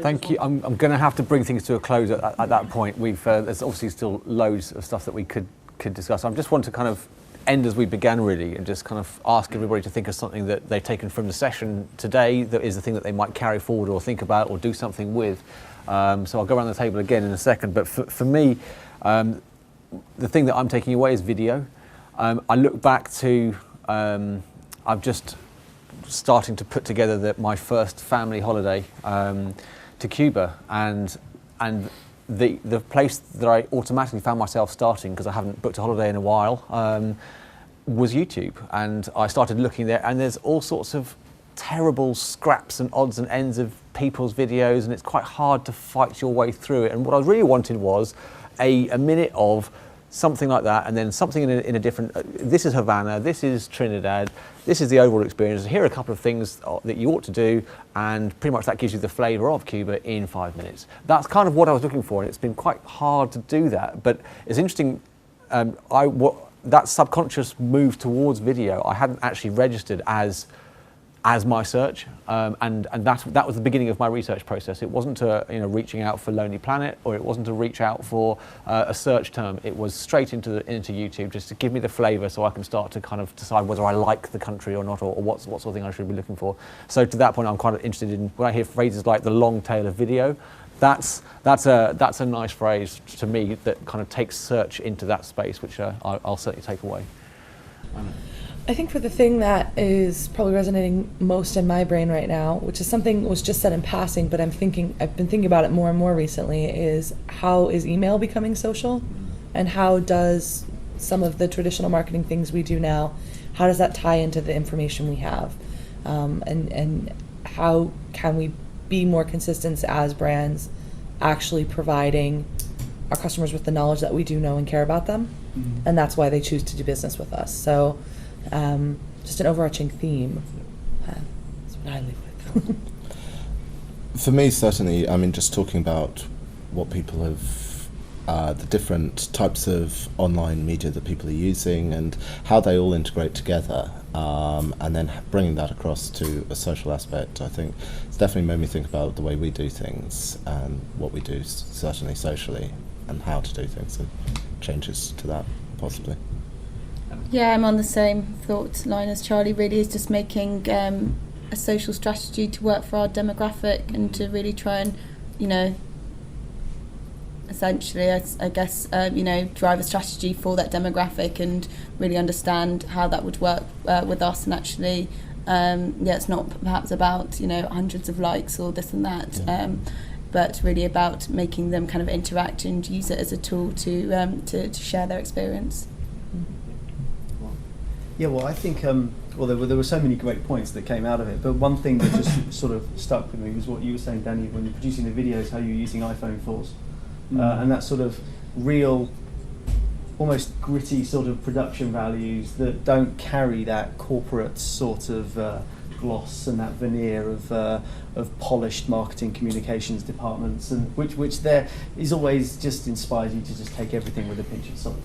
Thank you. I'm going to have to bring things to a close at that point. There's obviously still loads of stuff that we could discuss. I just want to kind of end as we began, really, and just kind of ask everybody to think of something that they've taken from the session today that is the thing that they might carry forward or think about or do something with. So I'll go around the table again in a second. But for me, the thing that I'm taking away is video. I look back to, I'm just starting to put together my first family holiday to Cuba, and the place that I automatically found myself starting, because I haven't booked a holiday in a while, was YouTube. And I started looking there, and there's all sorts of terrible scraps and odds and ends of people's videos, and it's quite hard to fight your way through it. And what I really wanted was a minute of something like that, and then something in a different, this is Havana, this is Trinidad, this is the overall experience, here are a couple of things that you ought to do, and pretty much that gives you the flavour of Cuba in 5 minutes. That's kind of what I was looking for, and it's been quite hard to do that, but it's interesting, that subconscious move towards video, I hadn't actually registered as my search, and that was the beginning of my research process. It wasn't reaching out for Lonely Planet, or it wasn't to reach out for a search term. It was straight into YouTube, just to give me the flavour, so I can start to kind of decide whether I like the country or not, or what sort of thing I should be looking for. So to that point, I'm quite interested in, when I hear phrases like the long tail of video, that's a nice phrase to me that kind of takes search into that space, which I'll certainly take away. I think for the thing that is probably resonating most in my brain right now, which is something that was just said in passing, but I've been thinking about it more and more recently, is how is email becoming social, and how does some of the traditional marketing things we do now, how does that tie into the information we have, and how can we be more consistent as brands, actually providing our customers with the knowledge that we do know and care about them, and that's why they choose to do business with us. So. Just an overarching theme. That's what I live with. For me, certainly, I mean, just talking about what people have, the different types of online media that people are using and how they all integrate together, and then bringing that across to a social aspect, I think it's definitely made me think about the way we do things and what we do, certainly socially, and how to do things, and changes to that, possibly. Yeah, I'm on the same thought line as Charlie. Really, is just making a social strategy to work for our demographic, and to really try and, essentially, I guess, drive a strategy for that demographic, and really understand how that would work with us. And actually, it's not perhaps about hundreds of likes or this and that, but really about making them kind of interact and use it as a tool to share their experience. Yeah, well, I think there were so many great points that came out of it, but one thing that just sort of stuck with me was what you were saying, Danny, when you're producing the videos, how you're using iPhone 4s, and that sort of real, almost gritty sort of production values that don't carry that corporate sort of gloss and that veneer of polished marketing communications departments, and which there is always just inspires you to just take everything with a pinch of salt.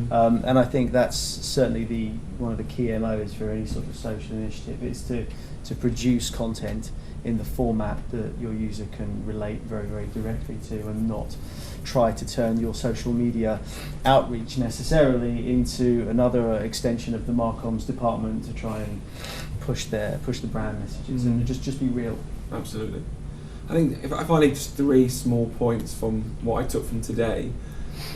And I think that's certainly one of the key MOs for any sort of social initiative, is to produce content in the format that your user can relate very, very directly to, and not try to turn your social media outreach necessarily into another extension of the Marcoms department to try and push the brand messages, and just be real. Absolutely. I think if I leave just 3 small points from what I took from today,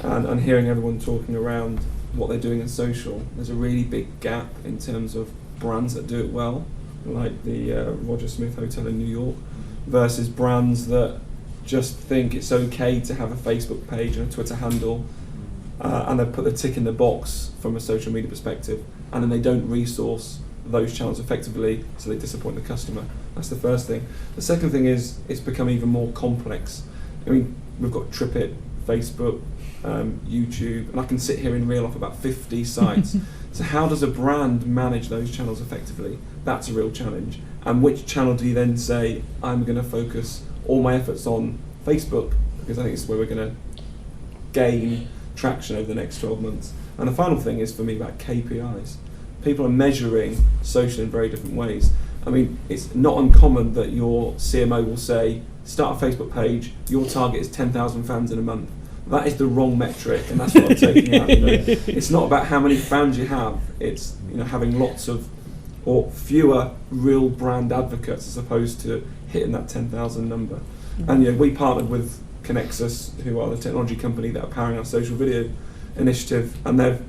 and hearing everyone talking around what they're doing in social, there's a really big gap in terms of brands that do it well, like the Roger Smith Hotel in New York, versus brands that just think it's okay to have a Facebook page and a Twitter handle, and they put the tick in the box from a social media perspective, and then they don't resource those channels effectively, so they disappoint the customer. That's the first thing. The second thing is it's become even more complex. I mean, we've got TripIt, Facebook, YouTube, and I can sit here and reel off about 50 sites. So how does a brand manage those channels effectively? That's a real challenge. And which channel do you then say, I'm going to focus all my efforts on Facebook, because I think it's where we're going to gain traction over the next 12 months. And the final thing is, for me, about KPIs. people are measuring social in very different ways. I mean, it's not uncommon that your CMO will say, start a Facebook page, your target is 10,000 fans in a month. That is the wrong metric, and that's what I'm taking out. It's not about how many fans you have, it's having lots of, or fewer real brand advocates as opposed to hitting that 10,000 number. Mm-hmm. And we partnered with Connexus, who are the technology company that are powering our social video initiative, and they've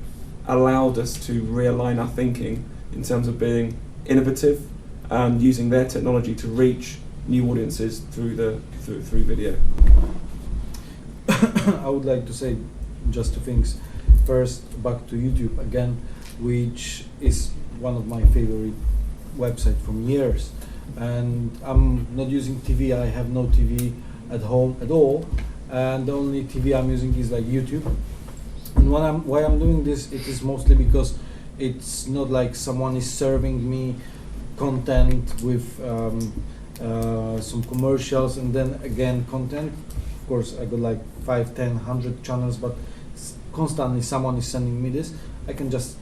allowed us to realign our thinking in terms of being innovative and using their technology to reach new audiences through video. I would like to say just two things. First, back to YouTube again, which is one of my favorite websites from years. And I'm not using TV, I have no TV at home at all. And the only TV I'm using is like YouTube. And why I'm doing this, it is mostly because it's not like someone is serving me content with some commercials and then again content. Of course, I got like 5, 10, 100 channels, but constantly someone is sending me this. I can just,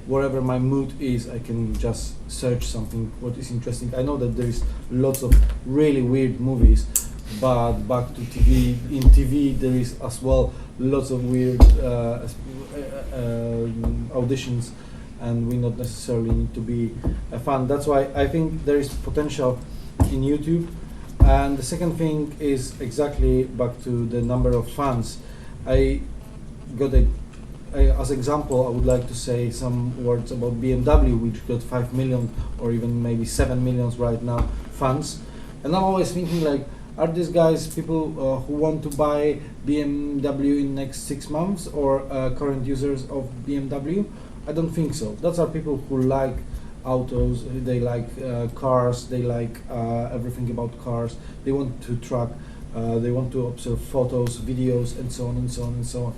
wherever my mood is, I can just search something what is interesting. I know that there is lots of really weird movies, but back to TV. In TV, there is as well lots of weird auditions, and we not necessarily need to be a fan. That's why I think there is potential in YouTube. And the second thing is exactly back to the number of fans. As example, I would like to say some words about BMW, which got 5 million or even maybe 7 million right now fans. And I'm always thinking like, are these guys people who want to buy BMW in next 6 months or current users of BMW? I don't think so. Those are people who like autos, they like cars, they like everything about cars. They want to track, they want to observe photos, videos, and so on and so on and so on.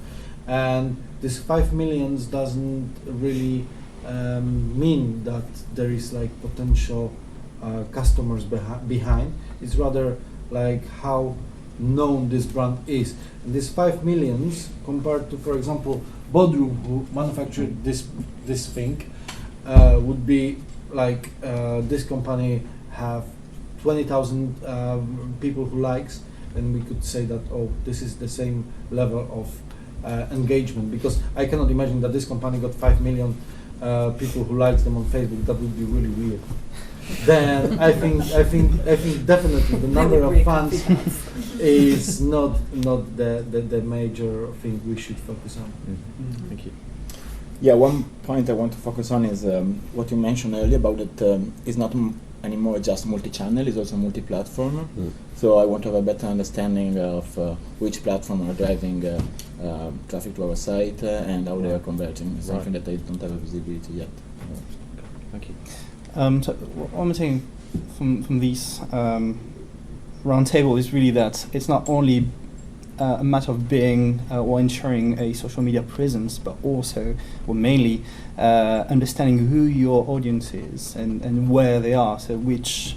And this 5 million doesn't really mean that there is like potential customers behind. It's rather like how known this brand is. And this 5 million compared to, for example, Bodrum, who manufactured this thing, would be like this company have 20,000 people who likes, and we could say that, oh, this is the same level of engagement, because I cannot imagine that this company got 5 million people who likes them on Facebook. That would be really weird. Then I think definitely the number of fans is not the major thing we should focus on. Mm-hmm. Thank you. Yeah, one point I want to focus on is what you mentioned earlier about that it's not anymore just multi-channel, it's also multi-platform. So I want to have a better understanding of which platform are driving traffic to our site and how they are converting, something that I don't have a visibility yet. Thank you. So what I'm saying from these roundtable is really that it's not only a matter of being or ensuring a social media presence, but also, or mainly, understanding who your audience is and where they are, so which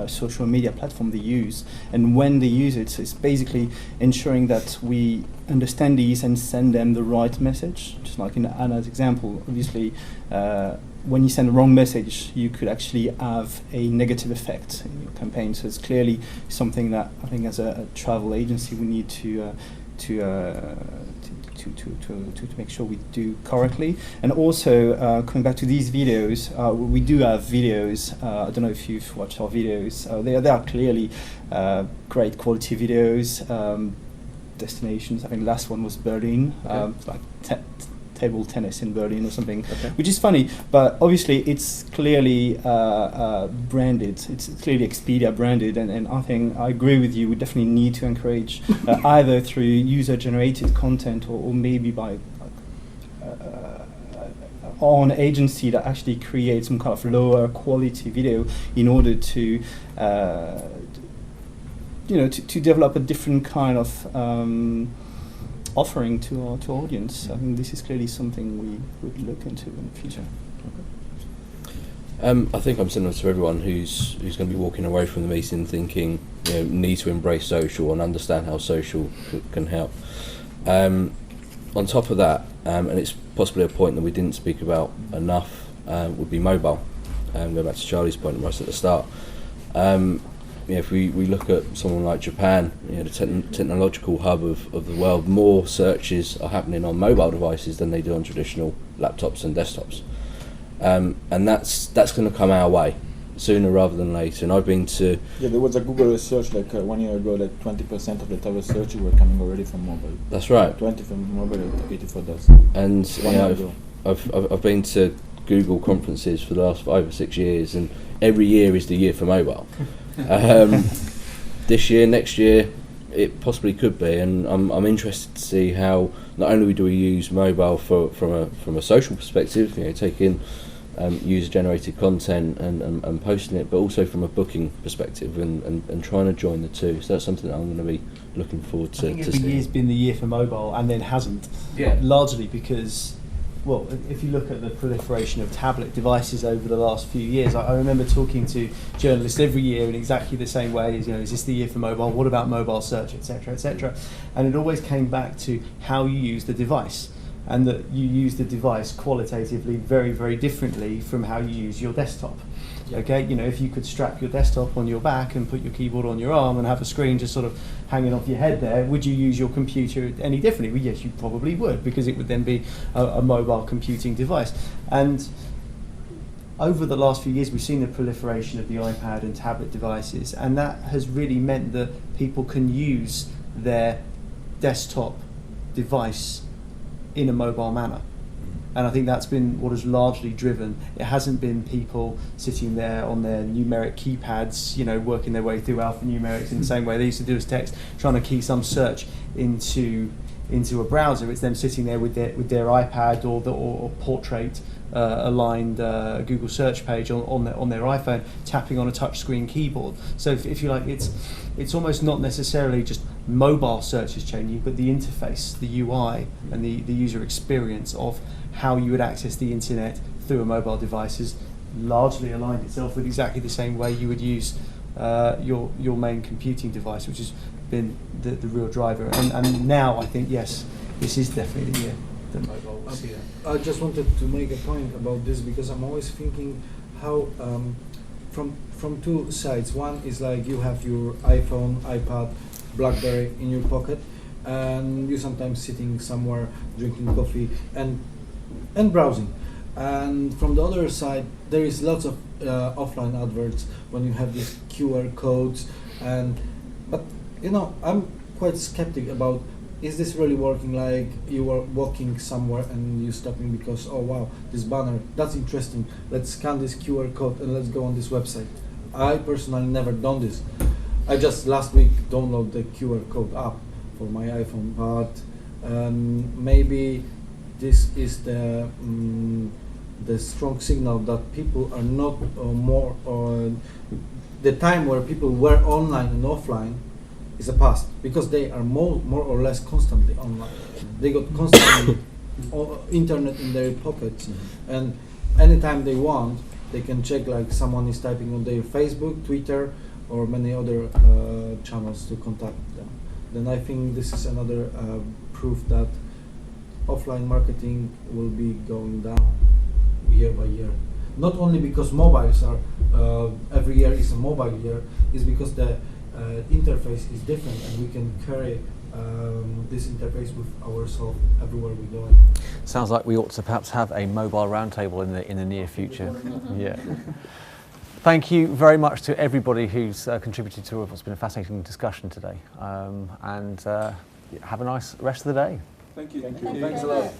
social media platform they use and when they use it. So it's basically ensuring that we understand these and send them the right message. Just like in Anna's example, obviously, when you send the wrong message, you could actually have a negative effect in your campaign. So it's clearly something that I think, as a travel agency, we need to make sure we do correctly. And also, coming back to these videos, we do have videos. I don't know if you've watched our videos. They are clearly great quality videos. Destinations. I think the last one was Berlin. Like table tennis in Berlin or something, which is funny, but obviously it's clearly branded. It's clearly Expedia branded, and I think I agree with you. We definitely need to encourage either through user-generated content or maybe by on agency that actually creates some kind of lower quality video in order to to develop a different kind of offering to our audience. I think this is clearly something we would look into in the future. I think I'm similar to everyone who's going to be walking away from the meeting thinking, need to embrace social and understand how social can help. On top of that, and it's possibly a point that we didn't speak about enough would be mobile. Go back to Charlie's point right at the start. If we look at someone like Japan, the technological hub of the world, more searches are happening on mobile devices than they do on traditional laptops and desktops. And that's going to come our way sooner rather than later. And I've been to... Yeah, there was a Google research 1 year ago that 20% of the travel searches were coming already from mobile. That's right. 20 from mobile and 80 for desks. And 1 year ago. I've been to Google conferences for the last 5 or 6 years, and every year is the year for mobile. This year, next year, it possibly could be, and I'm interested to see how not only do we use mobile from a social perspective, taking user-generated content and posting it, but also from a booking perspective and trying to join the two. So that's something that I'm going to be looking forward to. I think every year's been the year for mobile, and then hasn't. Yeah. Largely because, well, if you look at the proliferation of tablet devices over the last few years, I remember talking to journalists every year in exactly the same way as, is this the year for mobile? What about mobile search, etc., etc.? And it always came back to how you use the device, and that you use the device qualitatively very, very differently from how you use your desktop. Okay, if you could strap your desktop on your back and put your keyboard on your arm and have a screen just sort of hanging off your head there, would you use your computer any differently? Well, yes, you probably would, because it would then be a mobile computing device. And over the last few years, we've seen the proliferation of the iPad and tablet devices, and that has really meant that people can use their desktop device in a mobile manner. And I think that's been what has largely driven. It hasn't been people sitting there on their numeric keypads, working their way through alphanumerics in the same way they used to do as text, trying to key some search into a browser. It's them sitting there with their iPad or portrait aligned Google search page on their iPhone, tapping on a touchscreen keyboard. So if you like, it's almost not necessarily just mobile search is changing, but the interface, the UI, and the user experience of how you would access the internet through a mobile device has largely aligned itself with exactly the same way you would use your main computing device, which has been the real driver. And now I think, yes, this is definitely the year that mobile will see that. I just wanted to make a point about this, because I'm always thinking how from two sides. One is like you have your iPhone, iPad, BlackBerry in your pocket, and you're sometimes sitting somewhere drinking coffee and browsing. And from the other side, there is lots of offline adverts when you have these QR codes. But I'm quite skeptic about, is this really working? Like you are walking somewhere and you're stopping because, oh wow, this banner, that's interesting. Let's scan this QR code and let's go on this website. I personally never done this. I just last week downloaded the QR code app for my iPhone, but maybe this is the strong signal that people are not more on the time where people were online and offline is a past, because they are more or less constantly online. They got constantly internet in their pockets, and anytime they want, they can check, like someone is typing on their Facebook, Twitter, or many other channels to contact them. Then I think this is another proof that offline marketing will be going down year by year. Not only because mobiles are every year is a mobile year, is because the interface is different, and we can carry this interface with ourselves everywhere we go. Sounds like we ought to perhaps have a mobile roundtable in the near future. Yeah. Thank you very much to everybody who's contributed to what's been a fascinating discussion today, and have a nice rest of the day. Thank you. Thank you. Thanks a lot.